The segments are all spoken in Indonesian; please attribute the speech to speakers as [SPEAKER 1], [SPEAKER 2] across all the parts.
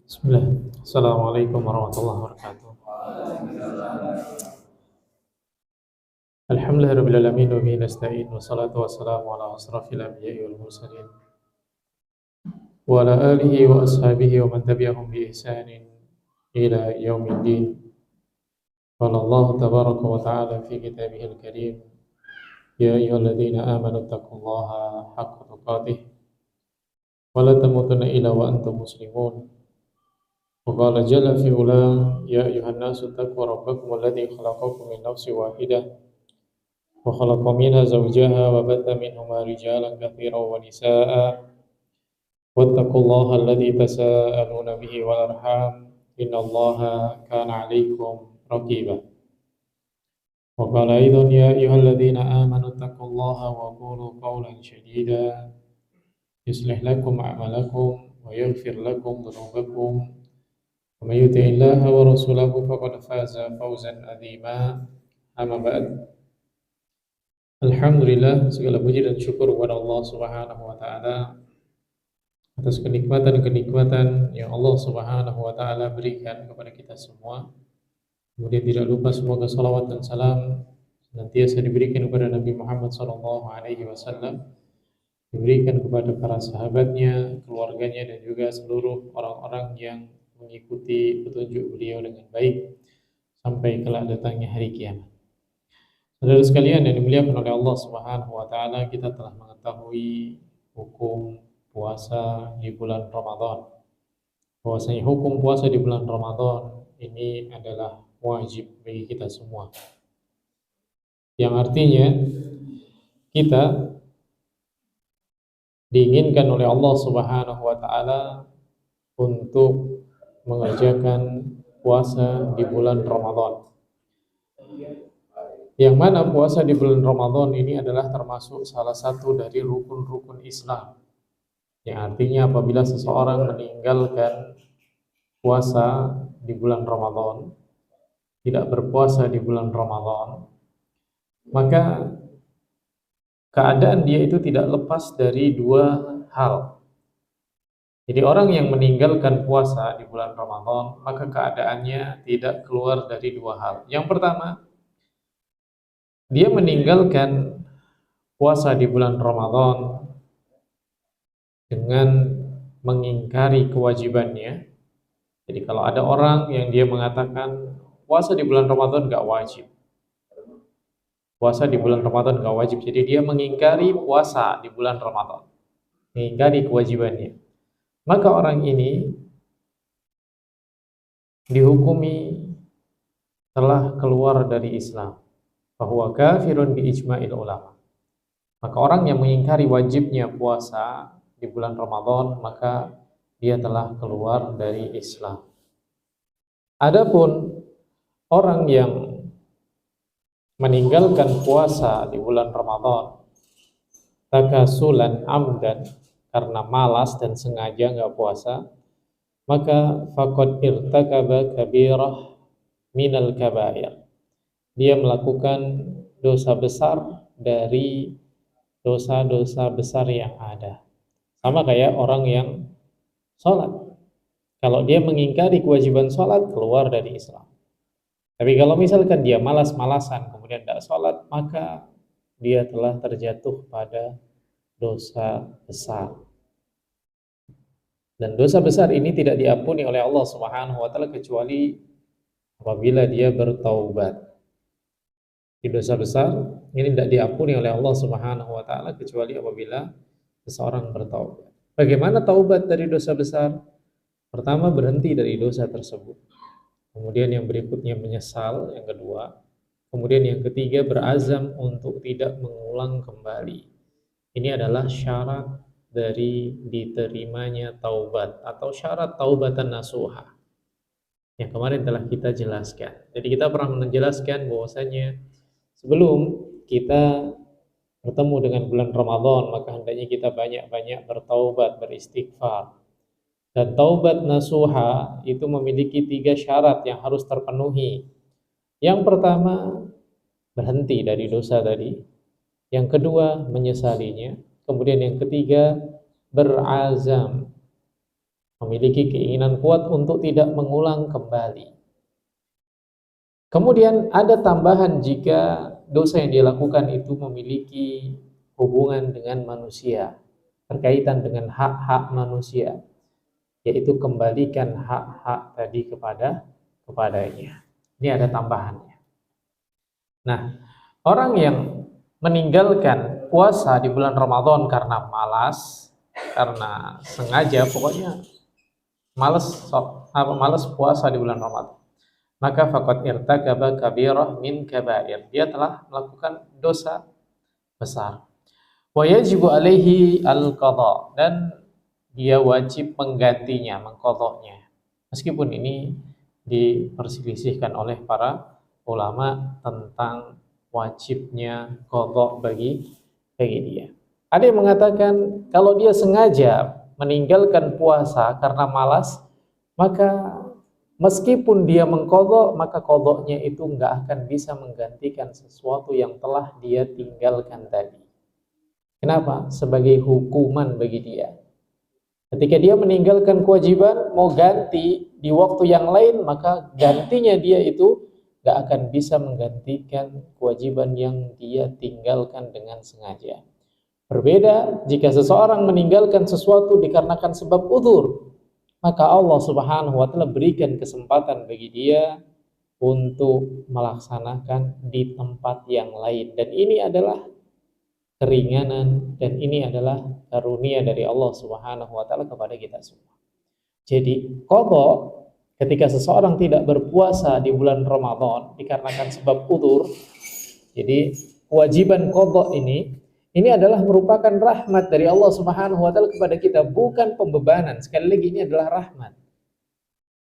[SPEAKER 1] Bismillah. Assalamualaikum warahmatullahi wabarakatuh. Alhamdulillahirabbil alamin wa bihi nasta'in wassalatu wassalamu ala asrafil anbiya'i wal mursalin wa ala alihi wa ashabihi wa man tabi'ahum bi ihsanin ila yaumiddin. Qala Allah tabaraka wa ta'ala fi kitabihil karim, ya ayyuhalladzina amanu taqullaha haqqa tuqatih wa la tamutunna illa wa antum muslimun. Wa qala jalla fi ula, ya ayyuhan nasu taqu rabbakum alladzi khalaqakum min nafsin wahidah وخلق منها زوجها وبث منهما رجالا كثيرا ونساء واتقوا الله الذي تساءلون به والأرحام إن الله كان عليكم رقيبا وقال أيضا يا أيها الذين آمنوا اتقوا الله وقولوا قولا سديدا يصلح لكم أعمالكم ويغفر لكم ذنوبكم ومن يطع الله ورسوله فقد فاز فوزا عظيما أما بعد. Alhamdulillah, segala puji dan syukur kepada Allah Subhanahu wa taala atas kenikmatan-kenikmatan yang Allah Subhanahu wa taala berikan kepada kita semua. Kemudian tidak lupa semoga salawat dan salam senantiasa diberikan kepada Nabi Muhammad sallallahu alaihi wasallam, diberikan kepada para sahabatnya, keluarganya dan juga seluruh orang-orang yang mengikuti petunjuk beliau dengan baik sampai kelak datangnya hari kiamat. Saudara sekalian yang dimuliakan oleh Allah Subhanahu wa taala, kita telah mengetahui hukum puasa di bulan Ramadan. Bahwasanya hukum puasa di bulan Ramadan ini adalah wajib bagi kita semua. Yang artinya kita diinginkan oleh Allah Subhanahu wa taala untuk mengerjakan puasa di bulan Ramadan. Yang mana puasa di bulan Ramadan ini adalah termasuk salah satu dari rukun-rukun Islam. Yang artinya apabila seseorang meninggalkan puasa di bulan Ramadan, tidak berpuasa di bulan Ramadan, maka keadaan dia itu tidak lepas dari dua hal. Jadi orang yang meninggalkan puasa di bulan Ramadan, maka keadaannya tidak keluar dari dua hal. Yang pertama, dia meninggalkan puasa di bulan Ramadan dengan mengingkari kewajibannya. Jadi kalau ada orang yang dia mengatakan puasa di bulan Ramadan gak wajib, puasa di bulan Ramadan gak wajib, jadi dia mengingkari puasa di bulan Ramadan, mengingkari kewajibannya, maka orang ini dihukumi telah keluar dari Islam, bahwa kafirun bi ijma'il ulama. Maka orang yang mengingkari wajibnya puasa di bulan Ramadan, maka dia telah keluar dari Islam. Adapun orang yang meninggalkan puasa di bulan Ramadan takasulan amdan, karena malas dan sengaja enggak puasa, maka faqad irtakaba kabirah minal kabair. Dia melakukan dosa besar dari dosa-dosa besar yang ada. Sama kayak orang yang sholat. Kalau dia mengingkari kewajiban sholat, keluar dari Islam. Tapi kalau misalkan dia malas-malasan, kemudian tidak sholat, maka dia telah terjatuh pada dosa besar. Dan dosa besar ini tidak diampuni oleh Allah Subhanahu wa taala kecuali apabila dia bertaubat. Dosa besar ini tidak diampuni oleh Allah Subhanahu wa taala kecuali apabila seseorang bertaubat. Bagaimana taubat dari dosa besar? Pertama, berhenti dari dosa tersebut. Kemudian yang berikutnya menyesal, yang kedua. Kemudian yang ketiga, berazam untuk tidak mengulang kembali. Ini adalah syarat dari diterimanya taubat atau syarat taubatan nasuha yang kemarin telah kita jelaskan. Jadi kita pernah menjelaskan bahwasanya sebelum kita bertemu dengan bulan Ramadan, maka hendaknya kita banyak-banyak bertaubat, beristighfar. Dan taubat nasuha itu memiliki 3 syarat yang harus terpenuhi. Yang pertama, berhenti dari dosa tadi. Yang kedua, menyesalinya. Kemudian yang ketiga, berazam memiliki keinginan kuat untuk tidak mengulang kembali. Kemudian ada tambahan jika dosa yang dilakukan itu memiliki hubungan dengan manusia, berkaitan dengan hak-hak manusia, yaitu kembalikan hak-hak tadi kepadanya. Ini ada tambahannya. Nah, orang yang meninggalkan puasa di bulan Ramadan karena malas, karena sengaja, pokoknya malas puasa di bulan Ramadan, maka faqad irtakaba kabirah min kabair. Dia telah melakukan dosa besar. Wa yajibu alaihi al-qadha, dan dia wajib menggantinya, mengqadhanya. Meskipun ini diperselisihkan oleh para ulama tentang wajibnya qadha bagi dia. Ada yang mengatakan kalau dia sengaja meninggalkan puasa karena malas, maka meskipun dia mengqadha, maka qadhanya itu enggak akan bisa menggantikan sesuatu yang telah dia tinggalkan tadi. Kenapa? Sebagai hukuman bagi dia. Ketika dia meninggalkan kewajiban, mau ganti di waktu yang lain, maka gantinya dia itu gak akan bisa menggantikan kewajiban yang dia tinggalkan dengan sengaja. Berbeda jika seseorang meninggalkan sesuatu dikarenakan sebab udzur, maka Allah Subhanahu wa Ta'ala berikan kesempatan bagi dia untuk melaksanakan di tempat yang lain. Dan ini adalah keringanan, dan ini adalah karunia dari Allah Subhanahu wa Ta'ala kepada kita semua. Jadi qadha ketika seseorang tidak berpuasa di bulan Ramadan dikarenakan sebab udzur, jadi kewajiban qadha ini adalah merupakan rahmat dari Allah Subhanahu wa Ta'ala kepada kita, bukan pembebanan. Sekali lagi, ini adalah rahmat.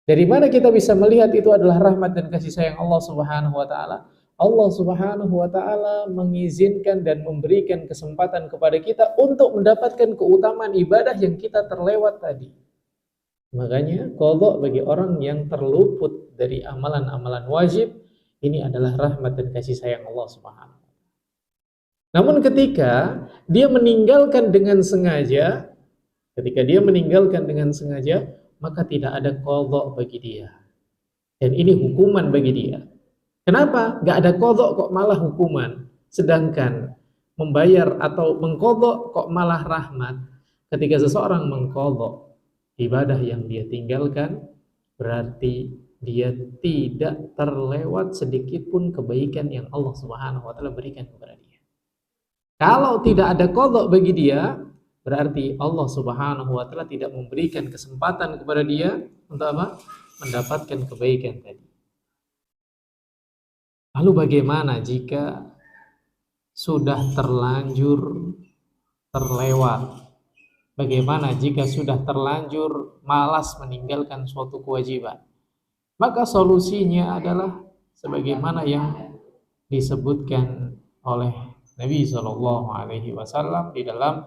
[SPEAKER 1] Dari mana kita bisa melihat itu adalah rahmat dan kasih sayang Allah Subhanahu wa Ta'ala? Allah Subhanahu wa Ta'ala mengizinkan dan memberikan kesempatan kepada kita untuk mendapatkan keutamaan ibadah yang kita terlewat tadi. Makanya qadha bagi orang yang terluput dari amalan-amalan wajib, ini adalah rahmat dan kasih sayang Allah Subhanahu wa Ta'ala. Namun ketika dia meninggalkan dengan sengaja, maka tidak ada qadha bagi dia. Dan ini hukuman bagi dia. Kenapa? Gak ada qadha kok malah hukuman. Sedangkan membayar atau mengqadha kok malah rahmat. Ketika seseorang mengqadha ibadah yang dia tinggalkan, berarti dia tidak terlewat sedikit pun kebaikan yang Allah Subhanahu wa Ta'ala berikan kepada dia. Kalau tidak ada qadha bagi dia, berarti Allah Subhanahu wa Ta'ala tidak memberikan kesempatan kepada dia untuk apa? Mendapatkan kebaikan tadi. Lalu bagaimana jika sudah terlanjur terlewat? Bagaimana jika sudah terlanjur malas meninggalkan suatu kewajiban? Maka solusinya adalah sebagaimana yang disebutkan oleh Nabi SAW di dalam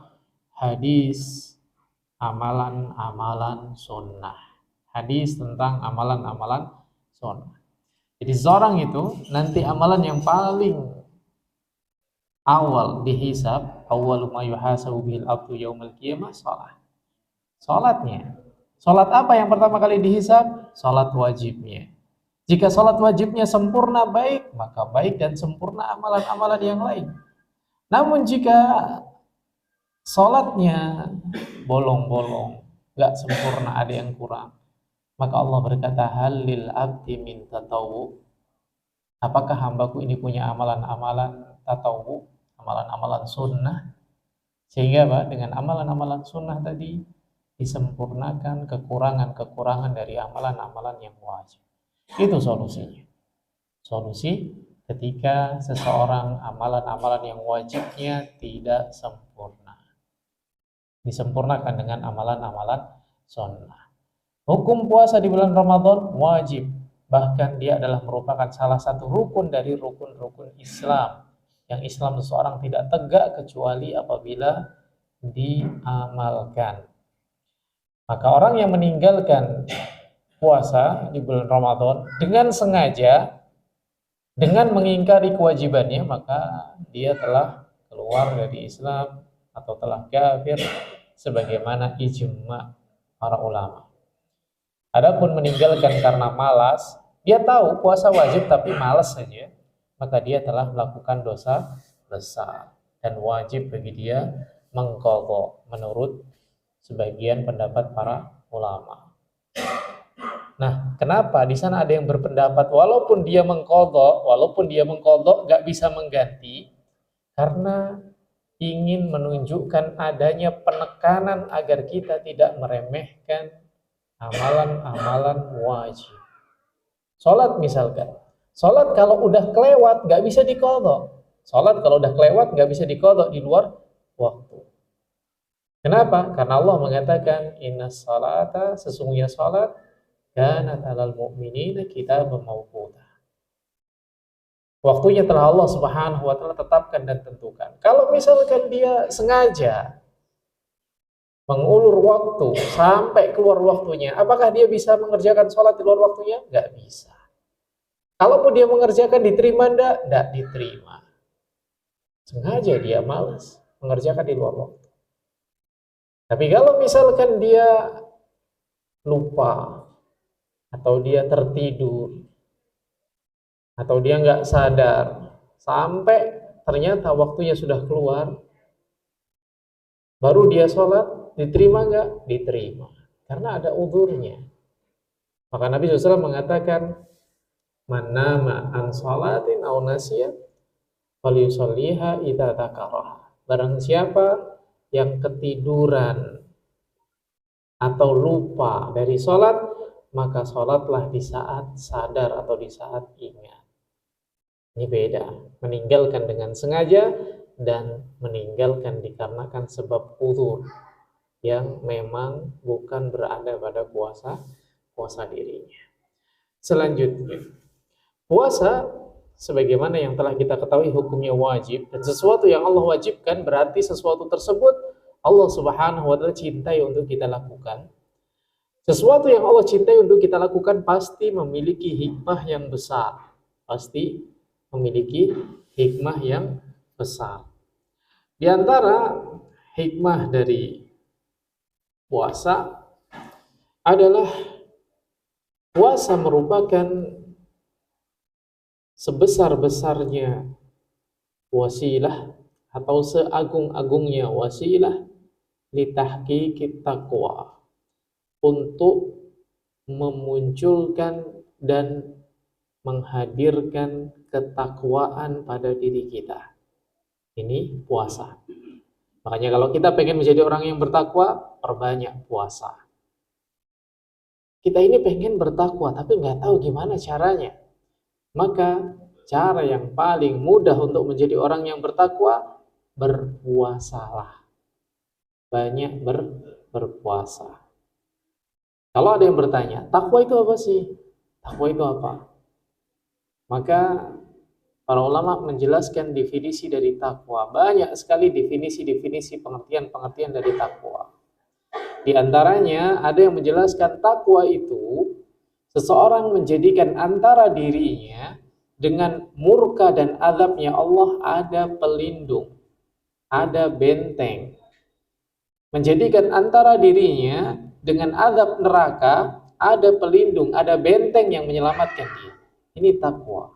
[SPEAKER 1] hadis amalan-amalan sunnah. Hadis tentang amalan-amalan sunnah. Jadi seorang itu nanti amalan yang paling awal dihisab, awwalu ma yuhasabu bihil abdu yaumil qiyamah, salat. Salatnya. Salat apa yang pertama kali dihisab? Salat wajibnya. Jika salat wajibnya sempurna, baik, maka baik dan sempurna amalan-amalan yang lain. Namun jika salatnya bolong-bolong, enggak sempurna, ada yang kurang, maka Allah berkata, halil abdi min tatawwu. Apakah hambaku ini punya amalan-amalan tatawwu, amalan-amalan sunnah? Sehingga dengan amalan-amalan sunnah tadi disempurnakan kekurangan-kekurangan dari amalan-amalan yang wajib. Itu solusinya. Solusi ketika seseorang amalan-amalan yang wajibnya tidak sempurna, disempurnakan dengan amalan-amalan sunnah. Hukum puasa di bulan Ramadan wajib, bahkan dia adalah merupakan salah satu rukun dari rukun-rukun Islam, yang Islam seseorang tidak tegak kecuali apabila diamalkan. Maka orang yang meninggalkan puasa di bulan Ramadan dengan sengaja, dengan mengingkari kewajibannya, maka dia telah keluar dari Islam atau telah kafir sebagaimana ijma' para ulama. Adapun meninggalkan karena malas, dia tahu puasa wajib tapi malas saja, maka dia telah melakukan dosa besar dan wajib bagi dia mengqadha menurut sebagian pendapat para ulama. Nah, kenapa di sana ada yang berpendapat walaupun dia mengqadha nggak bisa mengganti, karena ingin menunjukkan adanya penekanan agar kita tidak meremehkan amalan-amalan wajib. Sholat misalkan, sholat kalau udah kelewat nggak bisa diqadha. Sholat kalau udah kelewat nggak bisa diqadha di luar waktu. Kenapa? Karena Allah mengatakan innas salata, sesungguhnya sholat kanat 'alal mu'minina kitaban mawquta. Waktunya telah Allah Subhanahu wa taala tetapkan dan tentukan. Kalau misalkan dia sengaja mengulur waktu sampai keluar waktunya, apakah dia bisa mengerjakan sholat di luar waktunya? Nggak bisa. Kalaupun dia mengerjakan, diterima enggak? Nggak diterima. Sengaja dia malas mengerjakan di luar waktu. Tapi kalau misalkan dia lupa, atau dia tertidur, atau dia nggak sadar, sampai ternyata waktunya sudah keluar, baru dia sholat, diterima nggak? Diterima. Karena ada udhurnya. Maka Nabi SAW mengatakan, man nama an sholatin aw nasiya falyusalliha idza dzakaraha. Barang siapa yang ketiduran atau lupa dari sholat, maka sholatlah di saat sadar atau di saat ingat. Ini beda, meninggalkan dengan sengaja dan meninggalkan dikarenakan sebab uzur yang memang bukan berada pada puasa dirinya. Selanjutnya, puasa sebagaimana yang telah kita ketahui hukumnya wajib, dan sesuatu yang Allah wajibkan berarti sesuatu tersebut Allah Subhanahu wa taala cintai untuk kita lakukan. Sesuatu yang Allah cintai untuk kita lakukan pasti memiliki hikmah yang besar. Pasti memiliki hikmah yang besar. Di antara hikmah dari puasa adalah puasa merupakan sebesar-besarnya wasilah atau seagung-agungnya wasilah litahqiqit taqwa, untuk memunculkan dan menghadirkan ketakwaan pada diri kita. Ini puasa. Makanya kalau kita pengen menjadi orang yang bertakwa, perbanyak puasa. Kita ini pengen bertakwa tapi nggak tahu gimana caranya. Maka cara yang paling mudah untuk menjadi orang yang bertakwa, berpuasalah. Banyak berpuasa. Kalau ada yang bertanya, takwa itu apa sih? Takwa itu apa? Maka para ulama menjelaskan definisi dari takwa. Banyak sekali definisi-definisi pengertian-pengertian dari takwa. Di antaranya ada yang menjelaskan takwa itu seseorang menjadikan antara dirinya dengan murka dan azabnya Allah ada pelindung, ada benteng. Menjadikan antara dirinya dengan azab neraka ada pelindung, ada benteng yang menyelamatkan dia. Ini takwa.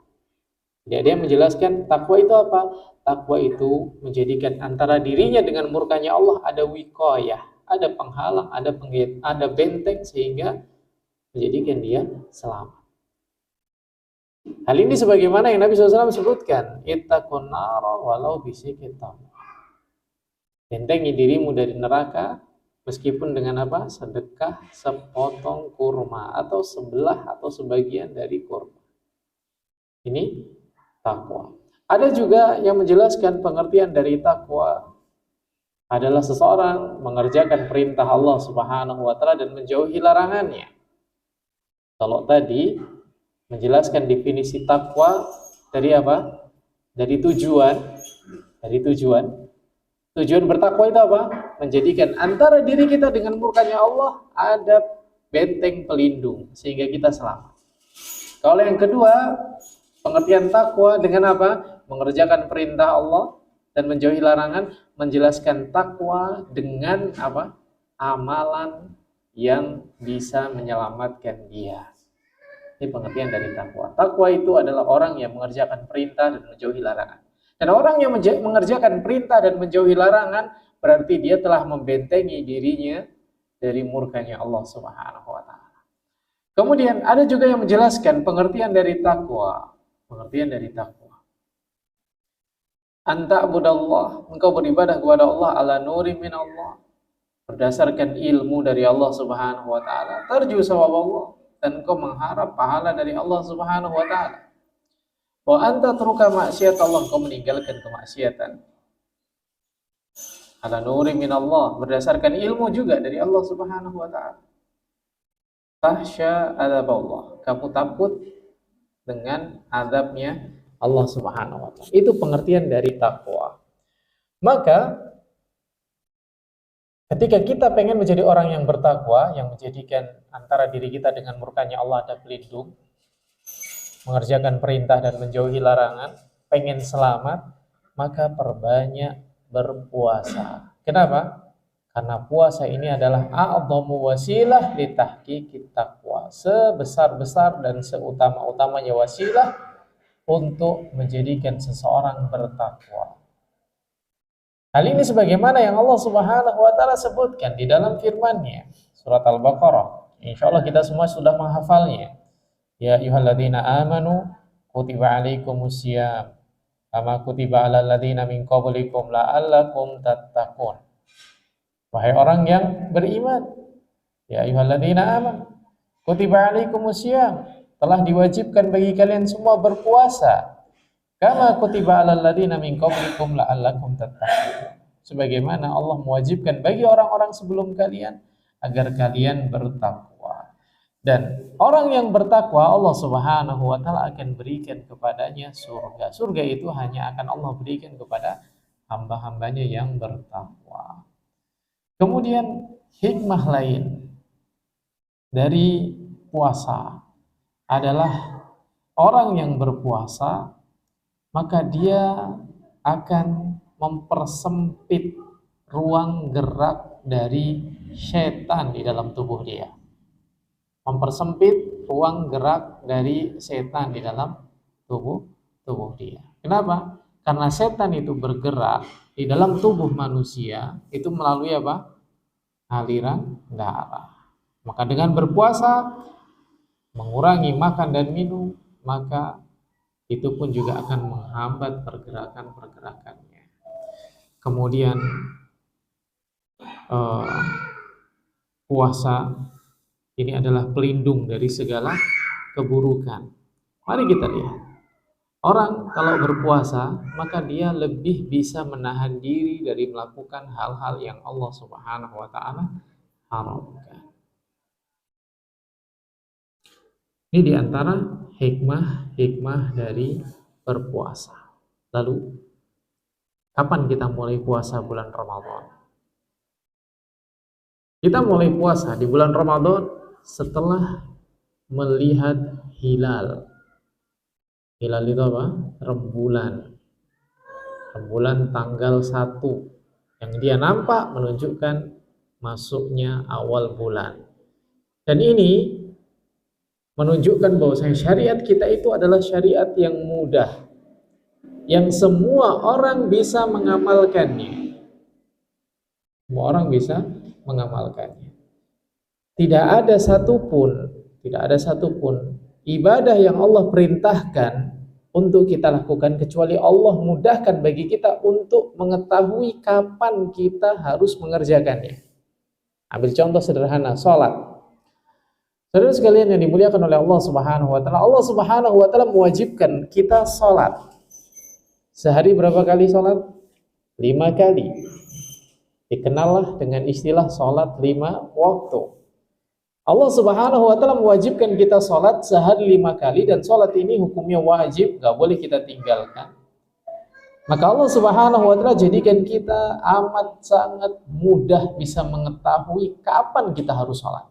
[SPEAKER 1] Jadi ada yang menjelaskan takwa itu apa? Takwa itu menjadikan antara dirinya dengan murkanya Allah ada wiqayah, ada penghalang, ada benteng sehingga menjadikan dia selamat. Hal ini sebagaimana yang Nabi SAW sebutkan, ittaqun nara walau bisikit tamr. Bentengi dirimu dari neraka meskipun dengan apa? Sedekah sepotong kurma atau sebelah atau sebagian dari kurma. Ini takwa. Ada juga yang menjelaskan pengertian dari takwa adalah seseorang mengerjakan perintah Allah Subhanahu wa taala dan menjauhi larangannya. Kalau tadi menjelaskan definisi takwa dari apa? Dari tujuan. Tujuan bertakwa itu apa? Menjadikan antara diri kita dengan murkanya Allah ada benteng pelindung sehingga kita selamat. Kalau yang kedua, pengertian takwa dengan apa? Mengerjakan perintah Allah dan menjauhi larangan, menjelaskan takwa dengan apa? Amalan yang bisa menyelamatkan dia. Ini pengertian dari takwa. Takwa itu adalah orang yang mengerjakan perintah dan menjauhi larangan. Dan orang yang mengerjakan perintah dan menjauhi larangan berarti dia telah membentengi dirinya dari murkanya Allah Subhanahu wa taala. Kemudian ada juga yang menjelaskan pengertian dari takwa. Pengertian dari takwa. Anta'budallah, engkau beribadah kepada Allah ala nuri min Allah, berdasarkan ilmu dari Allah Subhanahu wa taala, tarju sawab Allah, dan engkau mengharap pahala dari Allah Subhanahu wa taala. Wa anta truka maksiat Allah, engkau meninggalkan kemaksiatan. Ala nuri min Allah, berdasarkan ilmu juga dari Allah Subhanahu wa taala. Tahsya adab Allah, kamu takut dengan azabnya Allah Subhanahu wa taala. Itu pengertian dari takwa. Maka ketika kita pengen menjadi orang yang bertakwa, yang menjadikan antara diri kita dengan murkanya Allah ada pelindung, mengerjakan perintah dan menjauhi larangan, pengen selamat, maka perbanyak berpuasa. Kenapa? Karena puasa ini adalah a'dhamu wasilah li tahqiqit taqwa. Sebesar-besar dan seutama-utamanya wasilah untuk menjadikan seseorang bertakwa. Hal ini sebagaimana yang Allah Subhanahu wa taala sebutkan di dalam firman-Nya, surat Al-Baqarah. Insyaallah kita semua sudah menghafalnya. Ya ayyuhalladzina amanu kutiba alaikumusiyam kama kutiba alal ladzina min qablikum la'allakum tattaqun. Wahai orang yang beriman, ya ayyuhalladzina amanu kutiba alaikumusiyam, telah diwajibkan bagi kalian semua berpuasa. Kama kutiba alal ladzina min qablikum la'allakum tattaqun. Sebagaimana Allah mewajibkan bagi orang-orang sebelum kalian agar kalian bertakwa. Dan orang yang bertakwa Allah Subhanahu wa taala akan berikan kepadanya surga. Surga itu hanya akan Allah berikan kepada hamba-hambanya yang bertakwa. Kemudian hikmah lain dari puasa adalah orang yang berpuasa maka dia akan mempersempit ruang gerak dari setan di dalam tubuh dia. Mempersempit ruang gerak dari setan di dalam tubuh dia. Kenapa? Karena setan itu bergerak di dalam tubuh manusia itu melalui apa? Aliran darah. Maka dengan berpuasa, mengurangi makan dan minum, maka itu pun juga akan menghambat pergerakan-pergerakannya. Kemudian puasa ini adalah pelindung dari segala keburukan. Mari kita lihat. Orang kalau berpuasa, maka dia lebih bisa menahan diri dari melakukan hal-hal yang Allah Subhanahu wa taala haramkan. Ini diantara hikmah dari berpuasa. Lalu, kapan kita mulai puasa bulan Ramadan? Kita mulai puasa di bulan Ramadan setelah melihat hilal. Hilal itu apa? Rembulan. Rembulan tanggal 1. Yang dia nampak menunjukkan masuknya awal bulan. Dan ini menunjukkan bahwa syariat kita itu adalah syariat yang mudah, yang semua orang bisa mengamalkannya. Semua orang bisa mengamalkannya. Tidak ada satupun ibadah yang Allah perintahkan untuk kita lakukan kecuali Allah mudahkan bagi kita untuk mengetahui kapan kita harus mengerjakannya. Ambil contoh sederhana, sholat. Saudara sekalian yang dimuliakan oleh Allah Subhanahu wa taala, Allah Subhanahu wa taala mewajibkan kita sholat. Sehari berapa kali sholat? 5 kali. Dikenallah dengan istilah sholat 5 waktu. Allah Subhanahu wa taala mewajibkan kita sholat sehari 5 kali, dan sholat ini hukumnya wajib, gak boleh kita tinggalkan. Maka Allah Subhanahu wa taala jadikan kita amat sangat mudah bisa mengetahui kapan kita harus sholat.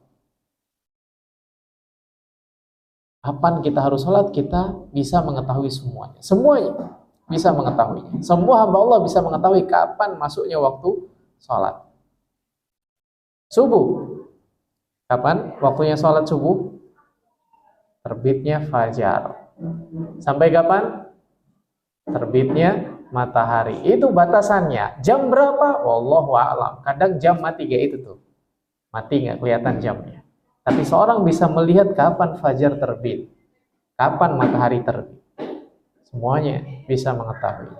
[SPEAKER 1] Kapan kita harus sholat, kita bisa mengetahui semuanya. Semuanya bisa mengetahuinya. Semua hamba Allah bisa mengetahui kapan masuknya waktu sholat. Subuh. Kapan waktunya sholat subuh? Terbitnya fajar. Sampai kapan? Terbitnya matahari. Itu batasannya. Jam berapa? Wallahu a'lam. Kadang jam mati kayak itu tuh. Mati nggak kelihatan jamnya. Tapi seorang bisa melihat kapan fajar terbit, kapan matahari terbit. Semuanya bisa mengetahui.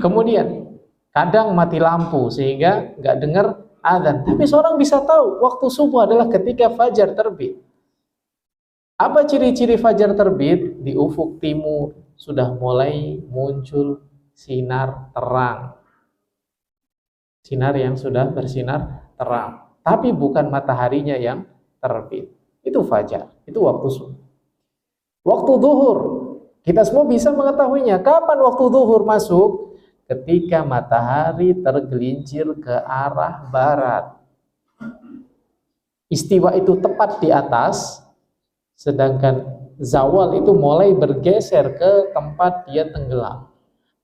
[SPEAKER 1] Kemudian kadang mati lampu sehingga nggak dengar azan. Tapi seorang bisa tahu waktu subuh adalah ketika fajar terbit. Apa ciri-ciri fajar terbit? Di ufuk timur sudah mulai muncul sinar terang. Sinar yang sudah bersinar terang. Tapi bukan mataharinya yang terbit. Itu fajar, itu waktu subuh. Waktu zuhur, kita semua bisa mengetahuinya. Kapan waktu zuhur masuk? Ketika matahari tergelincir ke arah barat. Istiwa itu tepat di atas, sedangkan zawal itu mulai bergeser ke tempat dia tenggelam.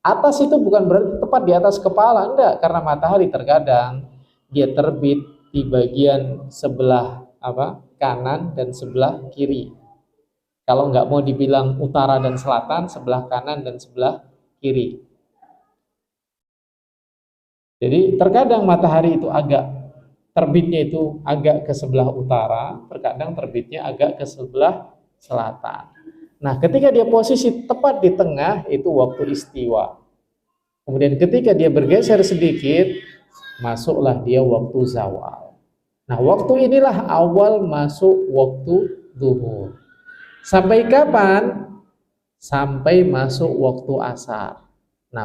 [SPEAKER 1] Atas itu bukan berarti tepat di atas kepala, enggak, karena matahari terkadang dia terbit di bagian sebelah kanan dan sebelah kiri. Kalau nggak mau dibilang utara dan selatan, sebelah kanan dan sebelah kiri. Jadi terkadang matahari itu terbitnya itu agak ke sebelah utara, terkadang terbitnya agak ke sebelah selatan. Nah, ketika dia posisi tepat di tengah, itu waktu istiwa. Kemudian ketika dia bergeser sedikit, masuklah dia waktu zawal. Nah, waktu inilah awal masuk waktu zuhur. Sampai kapan? Sampai masuk waktu asar. Nah,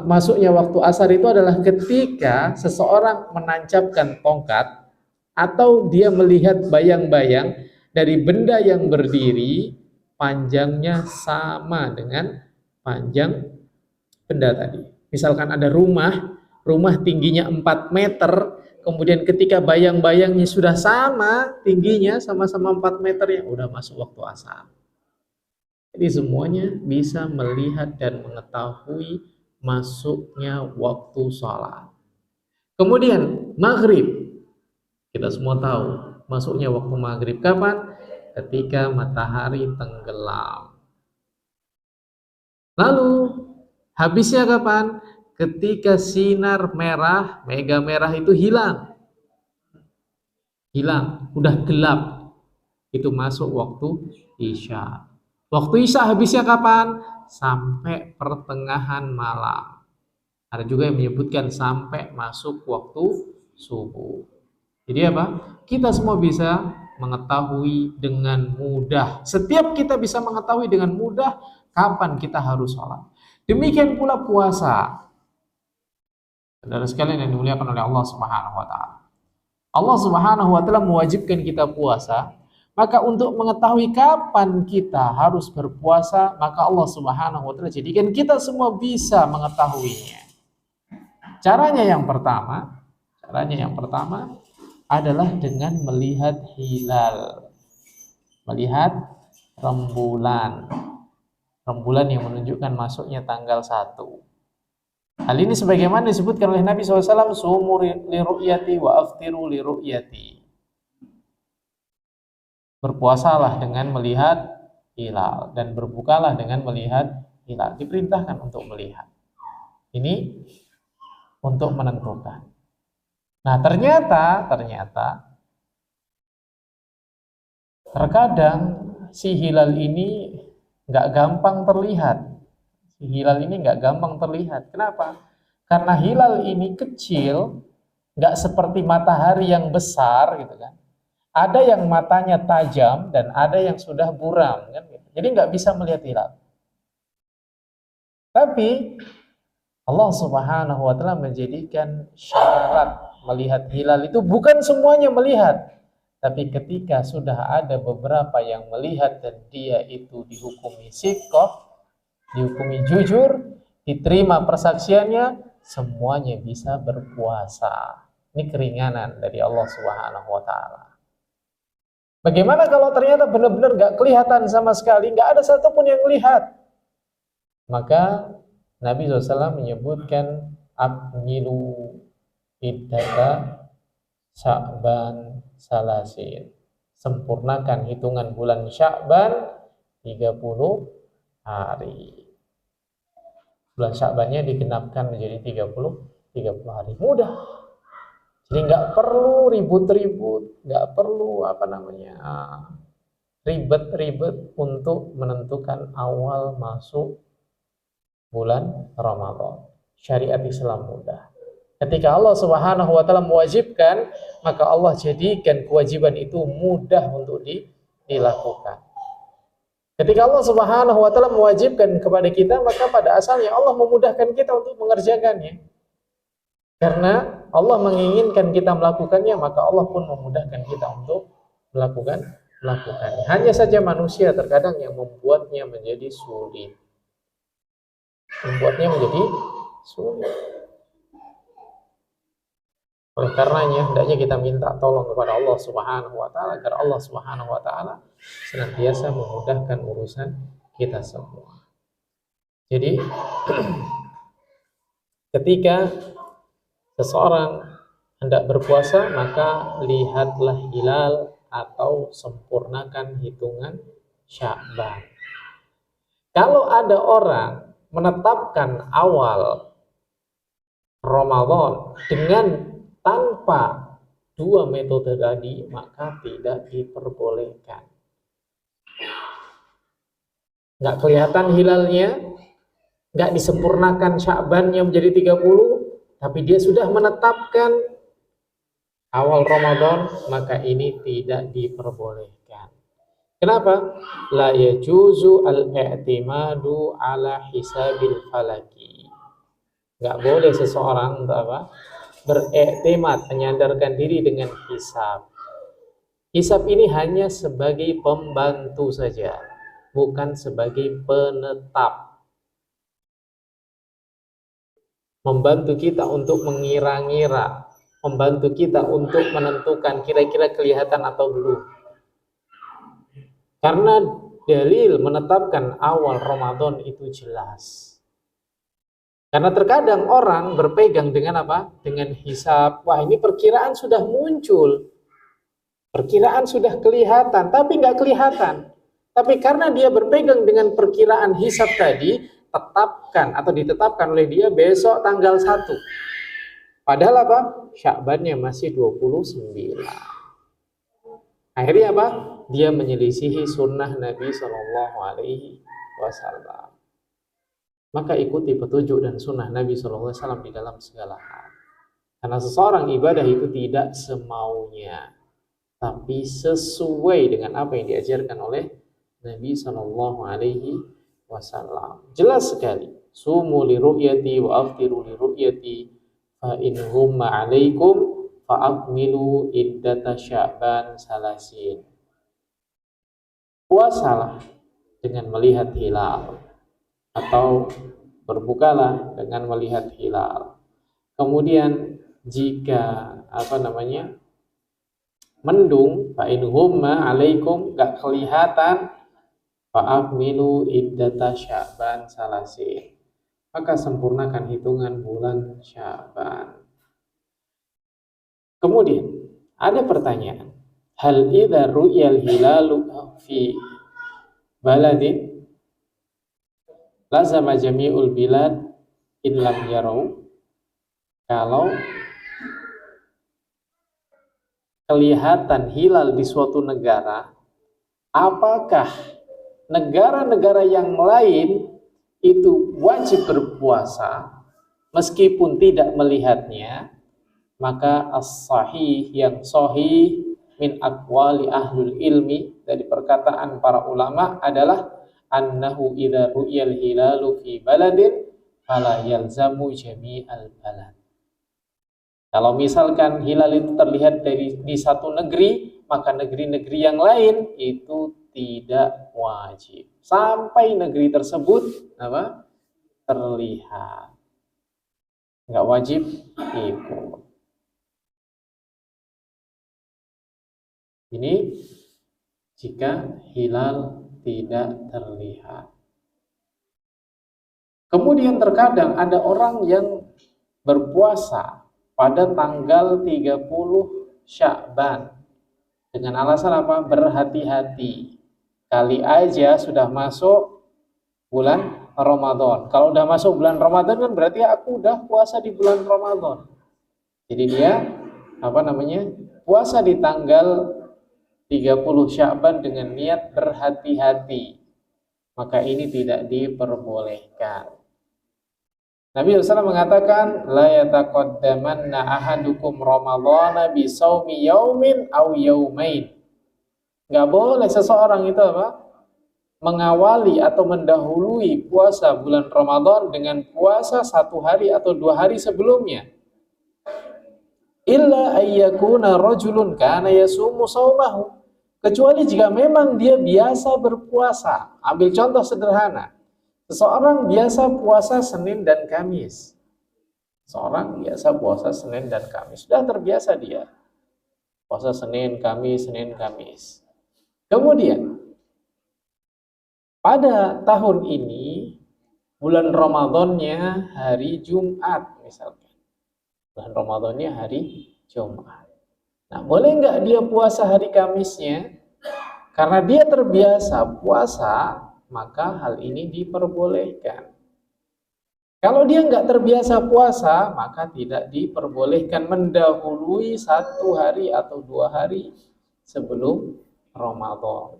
[SPEAKER 1] masuknya waktu asar itu adalah ketika seseorang menancapkan tongkat atau dia melihat bayang-bayang dari benda yang berdiri, panjangnya sama dengan panjang benda tadi. Misalkan ada rumah tingginya 4 meter, kemudian ketika bayang-bayangnya sudah sama tingginya, sama-sama 4 meter, ya udah masuk waktu asar. Jadi semuanya bisa melihat dan mengetahui masuknya waktu sholat. Kemudian maghrib, kita semua tahu masuknya waktu maghrib kapan? Ketika matahari tenggelam. Lalu habisnya kapan? Ketika sinar merah, mega merah itu hilang. Hilang, udah gelap. Itu masuk waktu isya. Waktu isya habisnya kapan? Sampai pertengahan malam. Ada juga yang menyebutkan sampai masuk waktu subuh. Jadi apa? Kita semua bisa mengetahui dengan mudah. Setiap kita bisa mengetahui dengan mudah kapan kita harus sholat. Demikian pula puasa. Saudara sekalian yang dimuliakan oleh Allah Subhanahu wa taala. Allah Subhanahu wa taala mewajibkan kita puasa. Maka untuk mengetahui kapan kita harus berpuasa, maka Allah Subhanahu wa taala jadikan kita semua bisa mengetahuinya. Caranya yang pertama adalah dengan melihat hilal. Melihat rembulan. Rembulan yang menunjukkan masuknya tanggal 1. Hal ini sebagaimana disebutkan oleh Nabi SAW, sumu li ru'yati wa aftiru li ru'yati. Berpuasalah dengan melihat hilal dan berbukalah dengan melihat hilal. Diperintahkan untuk melihat. Ini untuk menentukan. Nah, ternyata terkadang si hilal ini nggak gampang terlihat. Si hilal ini nggak gampang terlihat. Kenapa? Karena hilal ini kecil, nggak seperti matahari yang besar, gitu kan. Ada yang matanya tajam dan ada yang sudah buram, kan gitu. Jadi nggak bisa melihat hilal. Tapi Allah Subhanahu wa taala menjadikan syarat melihat hilal itu bukan semuanya melihat. Tapi ketika sudah ada beberapa yang melihat dan dia itu dihukumi siqah, dihukumi jujur, diterima persaksiannya, semuanya bisa berpuasa. Ini keringanan dari Allah Subhanahu wa taala. Bagaimana kalau ternyata benar-benar nggak kelihatan sama sekali, nggak ada satupun yang lihat? Maka Nabi SAW menyebutkan akmilu iddata Sya'ban salasin. Sempurnakan hitungan bulan Sya'ban 30 hari. Bulan Sya'bannya digenapkan menjadi 30 hari. Mudah. Jadi nggak perlu ribut-ribut, nggak perlu ribet-ribet untuk menentukan awal masuk bulan Ramadan. Syariat Islam mudah. Ketika Allah Subhanahu wa taala mewajibkan, maka Allah jadikan kewajiban itu mudah untuk dilakukan. Ketika Allah Subhanahu wa taala mewajibkan kepada kita, maka pada asalnya Allah memudahkan kita untuk mengerjakannya. Karena Allah menginginkan kita melakukannya, maka Allah pun memudahkan kita untuk melakukannya. Hanya saja manusia terkadang yang membuatnya menjadi sulit. Oleh karenanya hendaknya kita minta tolong kepada Allah Subhanahu wa taala agar Allah Subhanahu wa taala senantiasa memudahkan urusan kita semua. Jadi ketika seseorang hendak berpuasa, maka lihatlah hilal atau sempurnakan hitungan Sya'ban. Kalau ada orang menetapkan awal Ramadan dengan tanpa dua metode tadi, maka tidak diperbolehkan. Nggak kelihatan hilalnya, nggak disempurnakan Sya'bannya menjadi 30, tapi dia sudah menetapkan awal Ramadan, maka ini tidak diperbolehkan. Kenapa? La yajuzu al-i'timadu ala hisabil falaki. Nggak boleh seseorang untuk beriktimad, menyandarkan diri dengan hisab. Hisab ini hanya sebagai pembantu saja, bukan sebagai penetap. Membantu kita untuk mengira-ngira, membantu kita untuk menentukan kira-kira kelihatan atau belum. Karena dalil menetapkan awal Ramadan itu jelas. Karena terkadang orang berpegang dengan dengan hisab. Wah, ini perkiraan sudah muncul. Perkiraan sudah kelihatan, tapi nggak kelihatan. Tapi karena dia berpegang dengan perkiraan hisab tadi, ditetapkan oleh dia besok tanggal 1. Padahal Sya'bannya masih 29. Akhirnya dia menyelisihi sunnah Nabi SAW. Maka ikuti petunjuk dan sunnah Nabi SAW di dalam segala hal. Karena seseorang ibadah itu tidak semaunya, tapi sesuai dengan apa yang diajarkan oleh Nabi SAW. Jelas sekali. Sumu li ru'yati wa aftiru li ru'yati fa in humma alaikum fa akmilu iddata Sya'ban salasin. Puasalah dengan melihat hilal, atau berbukalah dengan melihat hilal. Kemudian jika mendung, fa in humma alaikum, gak kelihatan, fa akmilu iddata Sya'ban salasin, maka sempurnakan hitungan bulan Sya'ban. Kemudian ada pertanyaan, hal idza ru'yal hilalu fi baladin lazama jami'ul bilad illam yarau. Kalau kelihatan hilal di suatu negara, apakah negara-negara yang lain itu wajib berpuasa meskipun tidak melihatnya? Maka as-sahih, yang sahih min aqwali ahlul ilmi, dari perkataan para ulama adalah annahu idza ru'yal hilalu fi baladin fala yalzamu jami'al balad. Kalau misalkan hilal itu terlihat di satu negeri, maka negeri-negeri yang lain itu tidak wajib sampai negeri tersebut terlihat. Nggak wajib ikut. Ini jika hilal tidak terlihat. Kemudian terkadang ada orang yang berpuasa pada tanggal 30 Sya'ban, Dengan alasan apa? Berhati-hati. Kali aja sudah masuk bulan Ramadan. Kalau udah masuk bulan Ramadan kan berarti aku udah puasa di bulan Ramadan. Jadi dia puasa di tanggal 30 Sya'ban dengan niat berhati-hati. Maka ini tidak diperbolehkan. Nabi SAW mengatakan, la yataqaddamanna ahadukum ramadhana bi shaumi yaumin aw yaumain. Enggak boleh seseorang itu mengawali atau mendahului puasa bulan Ramadan dengan puasa 1 hari atau 2 hari sebelumnya. Illa ayyakuna rajulun kana yasumu shaumahu. Kecuali jika memang dia biasa berpuasa. Ambil contoh sederhana. Seseorang biasa puasa Senin dan Kamis. Seorang biasa puasa Senin dan Kamis. Sudah terbiasa dia. Puasa Senin, Kamis, Senin, Kamis. Kemudian, pada tahun ini, bulan Ramadannya hari Jumat misalkan. Bulan Ramadannya hari Jumat. Nah, boleh nggak dia puasa hari Kamisnya? Karena dia terbiasa puasa, maka hal ini diperbolehkan. Kalau dia nggak terbiasa puasa, maka tidak diperbolehkan mendahului 1 hari atau 2 hari sebelum Ramadan.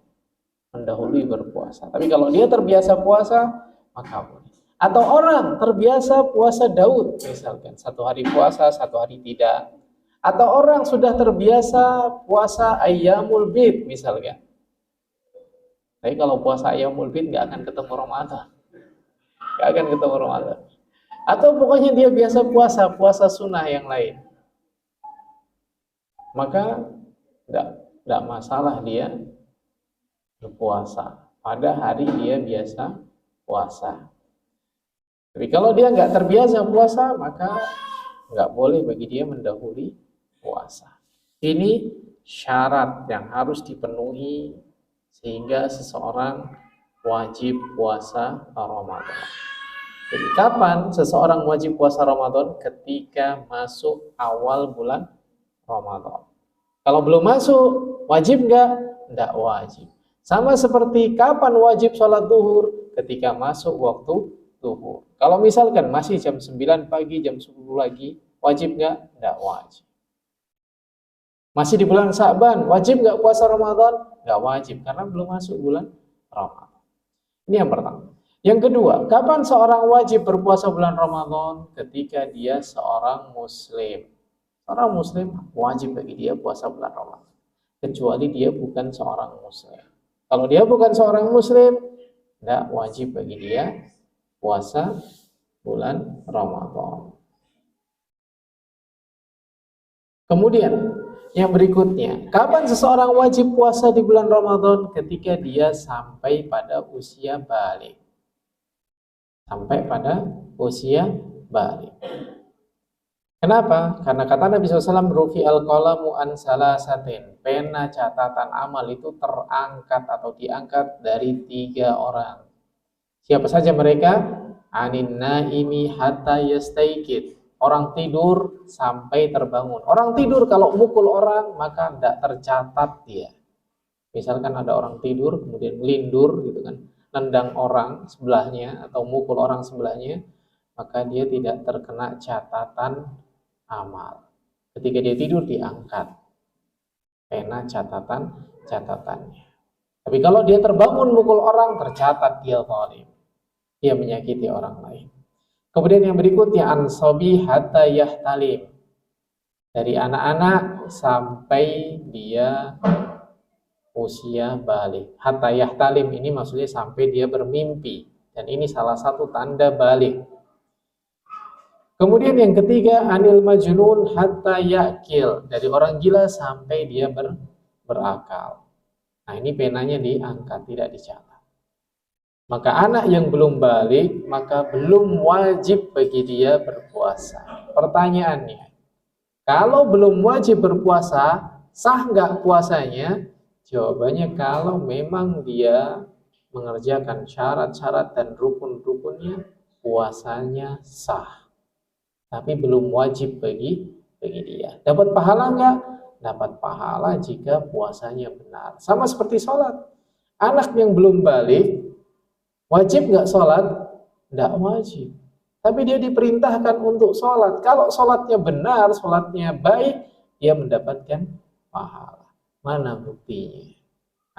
[SPEAKER 1] Mendahului berpuasa. Tapi kalau dia terbiasa puasa, maka boleh. Atau orang terbiasa puasa Daud, misalkan 1 hari puasa, 1 hari tidak. Atau orang sudah terbiasa puasa Ayyamul Bid, misalkan. Tapi kalau puasa Ayyamul Bid nggak akan ketemu Ramadan. Nggak akan ketemu Ramadan. Atau pokoknya dia biasa puasa sunnah yang lain. Maka nggak masalah dia berpuasa pada hari dia biasa puasa. Tapi kalau dia nggak terbiasa puasa, maka nggak boleh bagi dia mendahului puasa. Ini syarat yang harus dipenuhi sehingga seseorang wajib puasa Ramadan. Jadi kapan seseorang wajib puasa Ramadan? Ketika masuk awal bulan Ramadan. Kalau belum masuk, wajib nggak? Nggak wajib. Sama seperti kapan wajib sholat duhur? Ketika masuk waktu duhur. Kalau misalkan masih jam 9 pagi, jam 10 lagi, wajib nggak? Nggak wajib. Masih di bulan Sya'ban, wajib nggak puasa Ramadan? Nggak wajib, karena belum masuk bulan Ramadan. Ini yang pertama. Yang kedua, kapan seorang wajib berpuasa bulan Ramadan? Ketika dia seorang muslim. Seorang muslim wajib bagi dia puasa bulan Ramadan. Kecuali dia bukan seorang muslim. Kalau dia bukan seorang muslim, nggak wajib bagi dia puasa bulan Ramadan. Kemudian, yang berikutnya, kapan seseorang wajib puasa di bulan Ramadan? Ketika dia sampai pada usia balik. Sampai pada usia balik. Kenapa? Karena kata Nabi SAW, Rufi al-qalamu an salasatin. Pena catatan amal itu terangkat atau diangkat dari 3 orang. Siapa saja mereka? Anin naimi hatta yastaikid. Orang tidur sampai terbangun. Orang tidur kalau mukul orang maka tidak tercatat dia. Misalkan ada orang tidur kemudian melindur gitu kan, nendang orang sebelahnya atau mukul orang sebelahnya, maka dia tidak terkena catatan amal. Ketika dia tidur diangkat pena catatannya. Tapi kalau dia terbangun mukul orang, tercatat dia zalim. Dia menyakiti orang lain. Kemudian yang berikutnya ansobi hatta yahtalim. Dari anak-anak sampai dia usia balik. Hatta yahtalim ini maksudnya sampai dia bermimpi. Dan ini salah satu tanda balik. Kemudian yang ketiga anil majnun hatta yakil. Dari orang gila sampai dia berakal. Nah ini penanya diangkat, tidak dicatat. Maka anak yang belum balik, maka belum wajib bagi dia berpuasa. Pertanyaannya, kalau belum wajib berpuasa, sah nggak puasanya? Jawabannya kalau memang dia mengerjakan syarat-syarat dan rukun-rukunnya, puasanya sah. Tapi belum wajib bagi dia. Dapat pahala nggak? dapat pahala jika puasanya benar. Sama seperti sholat. Anak yang belum balik, wajib nggak sholat? Nggak wajib. Tapi dia diperintahkan untuk sholat. Kalau sholatnya benar, sholatnya baik, dia mendapatkan pahala. Mana buktinya?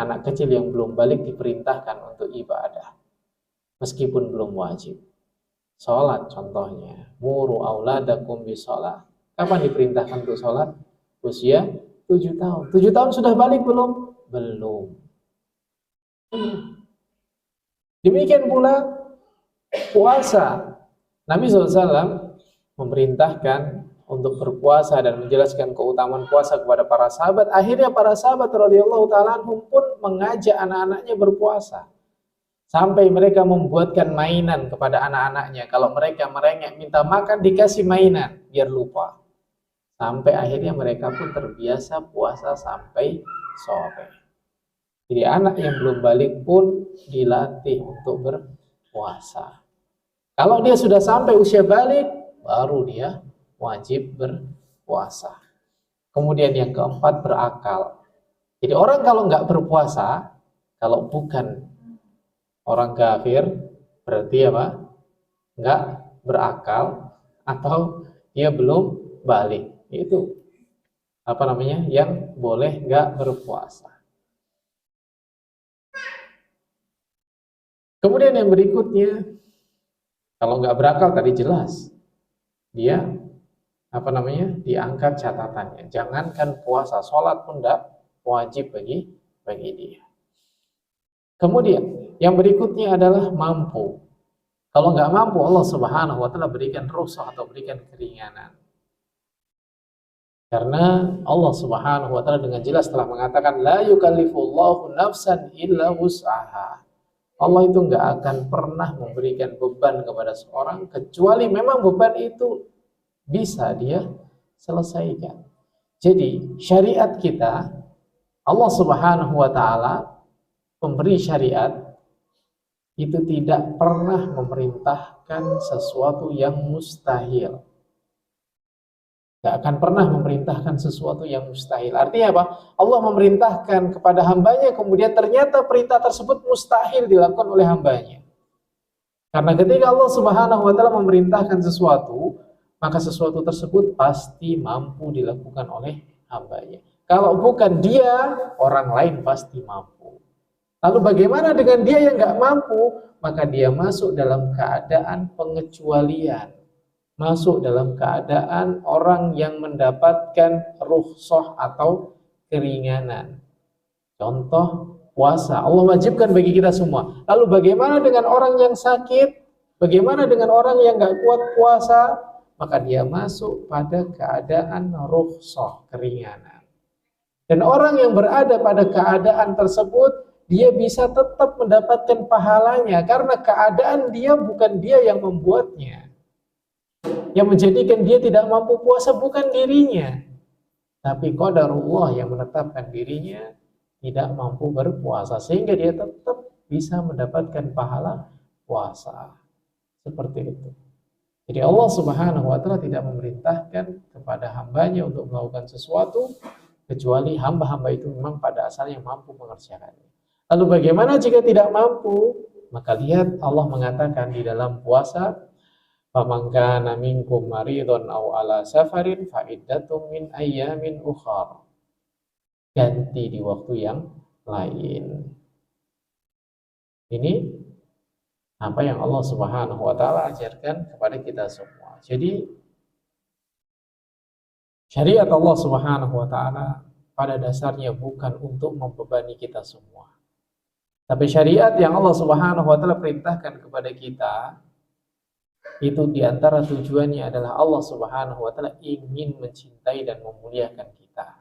[SPEAKER 1] Anak kecil yang belum balik diperintahkan untuk ibadah, meskipun belum wajib. Sholat contohnya, muru auladakum bisolat. Kapan diperintahkan untuk sholat? Usia 7 tahun. 7 tahun sudah balik belum? Belum. Demikian pula puasa. Nabi SAW memerintahkan untuk berpuasa dan menjelaskan keutamaan puasa kepada para sahabat. Akhirnya para sahabat radhiyallahu ta'ala anhum pun mengajak anak-anaknya berpuasa. Sampai mereka membuatkan mainan kepada anak-anaknya. Kalau mereka merengek minta makan, dikasih mainan biar lupa. Sampai akhirnya mereka pun terbiasa puasa sampai sore. Jadi anak yang belum balik pun dilatih untuk berpuasa. Kalau dia sudah sampai usia balik, baru dia wajib berpuasa. Kemudian yang keempat, berakal. Jadi orang kalau nggak berpuasa, kalau bukan orang kafir, berarti apa? Nggak berakal atau dia belum balik. Itu apa namanya? Yang boleh nggak berpuasa. Kemudian yang berikutnya, kalau nggak berakal tadi jelas, dia apa namanya? Diangkat catatannya. Jangankan puasa, sholat pun nggak wajib bagi dia. Kemudian yang berikutnya adalah mampu. Kalau nggak mampu, Allah Subhanahu wa ta'ala berikan rukhsah atau berikan keringanan. Karena Allah Subhanahu wa ta'ala dengan jelas telah mengatakan la yukallifullahu nafsan illa wus'aha. Allah itu nggak akan pernah memberikan beban kepada seorang kecuali memang beban itu bisa dia selesaikan. Jadi syariat kita, Allah Subhanahu wa ta'ala pemberi syariat itu tidak pernah memerintahkan sesuatu yang mustahil. Tidak akan pernah memerintahkan sesuatu yang mustahil. Artinya apa? Allah memerintahkan kepada hambanya, kemudian ternyata perintah tersebut mustahil dilakukan oleh hambanya. Karena ketika Allah Subhanahu wa ta'ala memerintahkan sesuatu, maka sesuatu tersebut pasti mampu dilakukan oleh hambanya. Kalau bukan dia, orang lain pasti mampu. Lalu bagaimana dengan dia yang nggak mampu? Maka dia masuk dalam keadaan pengecualian. Masuk dalam keadaan orang yang mendapatkan rukhsah atau keringanan. Contoh puasa, Allah wajibkan bagi kita semua. Lalu bagaimana dengan orang yang sakit? Bagaimana dengan orang yang nggak kuat puasa? Maka dia masuk pada keadaan rukhsah, keringanan. Dan orang yang berada pada keadaan tersebut, dia bisa tetap mendapatkan pahalanya karena keadaan dia bukan dia yang membuatnya. Yang menjadikan dia tidak mampu puasa bukan dirinya, tapi qadarullah yang menetapkan dirinya tidak mampu berpuasa sehingga dia tetap bisa mendapatkan pahala puasa. Seperti itu. Jadi Allah Subhanahu wa ta'ala tidak memerintahkan kepada hambanya untuk melakukan sesuatu kecuali hamba-hamba itu memang pada asalnya mampu mengerjakannya. Lalu bagaimana jika tidak mampu? Maka lihat Allah mengatakan di dalam puasa, faman kana minkum maridun aw ala safarin fa iddatum min ayyamin ukhar. Ganti di waktu yang lain. Ini apa yang Allah Subhanahu wa ta'ala ajarkan kepada kita semua. Jadi syariat Allah Subhanahu wa ta'ala pada dasarnya bukan untuk membebani kita semua. Tapi syariat yang Allah Subhanahu wa ta'ala perintahkan kepada kita, itu diantara tujuannya adalah Allah Subhanahu wa ta'ala ingin mencintai dan memuliakan kita.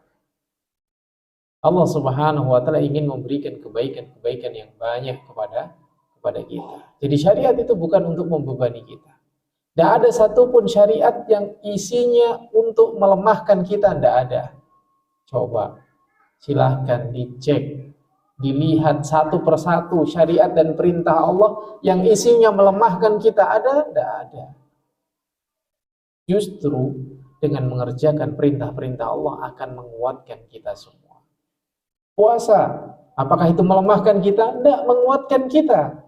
[SPEAKER 1] Allah Subhanahu wa ta'ala ingin memberikan kebaikan-kebaikan yang banyak kepada kita. Jadi syariat itu bukan untuk membebani kita. Tidak ada satupun syariat yang isinya untuk melemahkan kita, tidak ada. Coba silahkan dicek, dilihat satu persatu syariat dan perintah Allah yang isinya melemahkan kita, ada? Tidak ada. Justru dengan mengerjakan perintah-perintah Allah akan menguatkan kita semua. Puasa, apakah itu melemahkan kita? Tidak, menguatkan kita.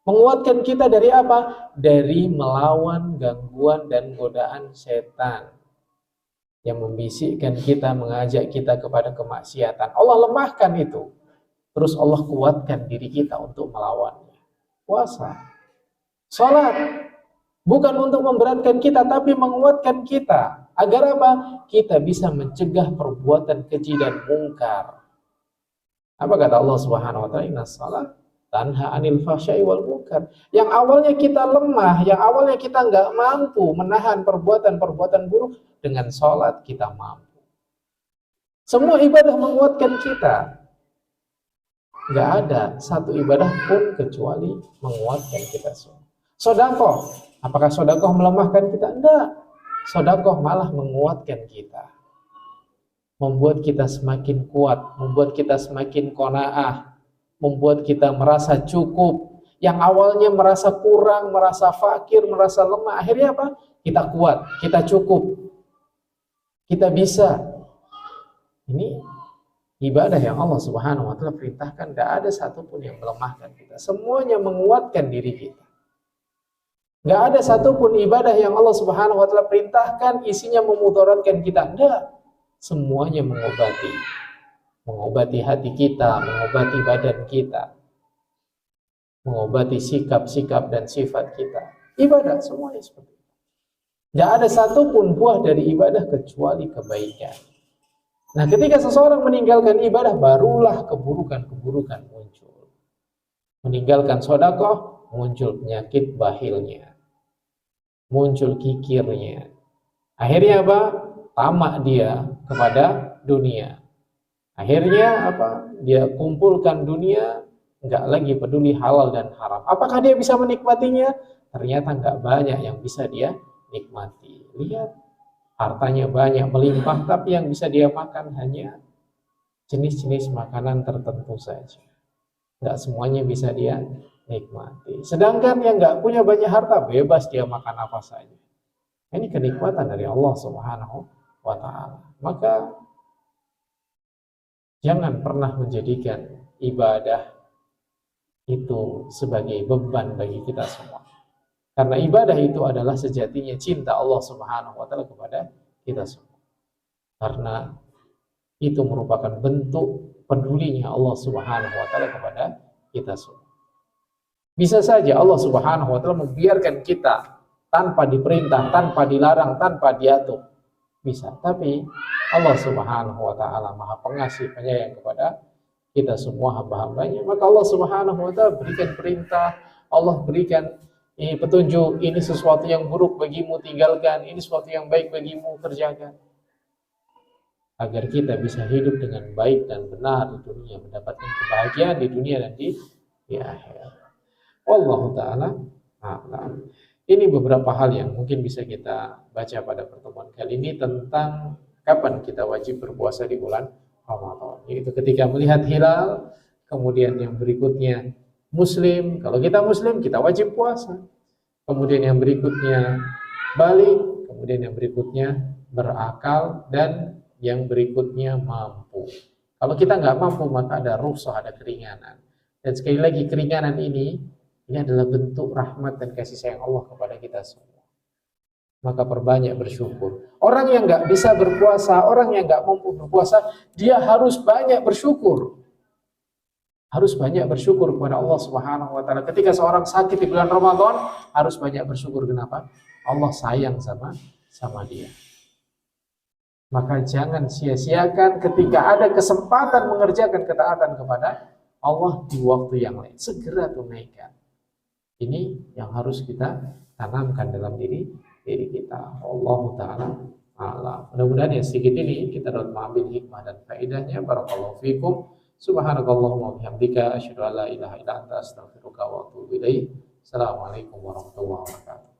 [SPEAKER 1] Menguatkan kita dari apa? Dari melawan gangguan dan godaan setan yang membisikkan kita, mengajak kita kepada kemaksiatan. Allah lemahkan itu. Terus Allah kuatkan diri kita untuk melawannya. Puasa. Salat, bukan untuk memberatkan kita, tapi menguatkan kita. Agar apa? Kita bisa mencegah perbuatan keji dan mungkar. Apa kata Allah Subhanahu wa taala? Innas shalah tanha anil fahsya'i wal munkar. Yang awalnya kita lemah, yang awalnya kita nggak mampu menahan perbuatan-perbuatan buruk, dengan sholat kita mampu. Semua ibadah menguatkan kita. Nggak ada satu ibadah pun kecuali menguatkan kita semua. Sedekah, apakah sedekah melemahkan kita? Enggak. Sedekah malah menguatkan kita. Membuat kita semakin kuat, membuat kita semakin qanaah, membuat kita merasa cukup. Yang awalnya merasa kurang, merasa fakir, merasa lemah, akhirnya apa? Kita kuat, kita cukup, kita bisa. Ini ibadah yang Allah Subhanahu wa taala perintahkan. Tidak ada satupun yang melemahkan kita, semuanya menguatkan diri kita. Nggak ada satupun ibadah yang Allah Subhanahu wa taala perintahkan isinya memudaratkan kita. Enggak. Semuanya mengobati. Mengobati hati kita, mengobati badan kita, mengobati sikap-sikap dan sifat kita. Ibadah semuanya seperti itu. Nggak ada satupun buah dari ibadah kecuali kebaikan. Nah, ketika seseorang meninggalkan ibadah, barulah keburukan-keburukan muncul. Meninggalkan sedekah, muncul penyakit bahilnya, muncul kikirnya. Akhirnya apa? Tamak dia kepada dunia. Akhirnya apa? Dia kumpulkan dunia, nggak lagi peduli halal dan haram. Apakah dia bisa menikmatinya? Ternyata nggak banyak yang bisa dia nikmati. Lihat, hartanya banyak, melimpah, tapi yang bisa dia makan hanya jenis-jenis makanan tertentu saja. Nggak semuanya bisa dia nikmati. Sedangkan yang nggak punya banyak harta, bebas dia makan apa saja. Ini kenikmatan dari Allah Subhanahu wa ta'ala. Maka jangan pernah menjadikan ibadah itu sebagai beban bagi kita semua. Karena ibadah itu adalah sejatinya cinta Allah Subhanahu wa ta'ala kepada kita semua. Karena itu merupakan bentuk pedulinya Allah Subhanahu wa ta'ala kepada kita semua. Bisa saja Allah Subhanahu wa ta'ala membiarkan kita tanpa diperintah, tanpa dilarang, tanpa diatur. Bisa, tapi Allah Subhanahu wa ta'ala Maha Pengasih Penyayang kepada kita semua hamba-hambanya. Maka Allah Subhanahu wa ta'ala berikan perintah, Allah berikan petunjuk, ini sesuatu yang buruk bagimu tinggalkan, ini sesuatu yang baik bagimu kerjakan, agar kita bisa hidup dengan baik dan benar di dunia, mendapatkan kebahagiaan di dunia dan di akhirat. Wallahu ta'ala a'lam. Ini beberapa hal yang mungkin bisa kita baca pada pertemuan kali ini tentang kapan kita wajib berpuasa di bulan Ramadan. Yaitu ketika melihat hilal, kemudian yang berikutnya Muslim. Kalau kita Muslim, kita wajib puasa. Kemudian yang berikutnya balik, kemudian yang berikutnya berakal, dan yang berikutnya mampu. Kalau kita nggak mampu, maka ada rukhsah, ada keringanan. Dan sekali lagi, keringanan ini adalah bentuk rahmat dan kasih sayang Allah kepada kita semua. Maka perbanyak bersyukur. Orang yang nggak bisa berpuasa, orang yang nggak mampu berpuasa, dia harus banyak bersyukur. Harus banyak bersyukur kepada Allah Subhanahu wa ta'ala. Ketika seorang sakit di bulan Ramadan, harus banyak bersyukur. Kenapa? Allah sayang sama dia. Maka jangan sia-siakan ketika ada kesempatan mengerjakan ketaatan kepada Allah di waktu yang lain. Segera tunaikan. Ini yang harus kita tanamkan dalam diri kita. Allah ta'ala a'lam. Mudah-mudahan yang sedikit ini kita dapat mengambil hikmah dan faedahnya. Barakallahu fikum. Subhanakallahumma bihamdika asyhadu an la ilaha illa anta astaghfiruka wa atubu ilaik. Assalamualaikum warahmatullahi wabarakatuh.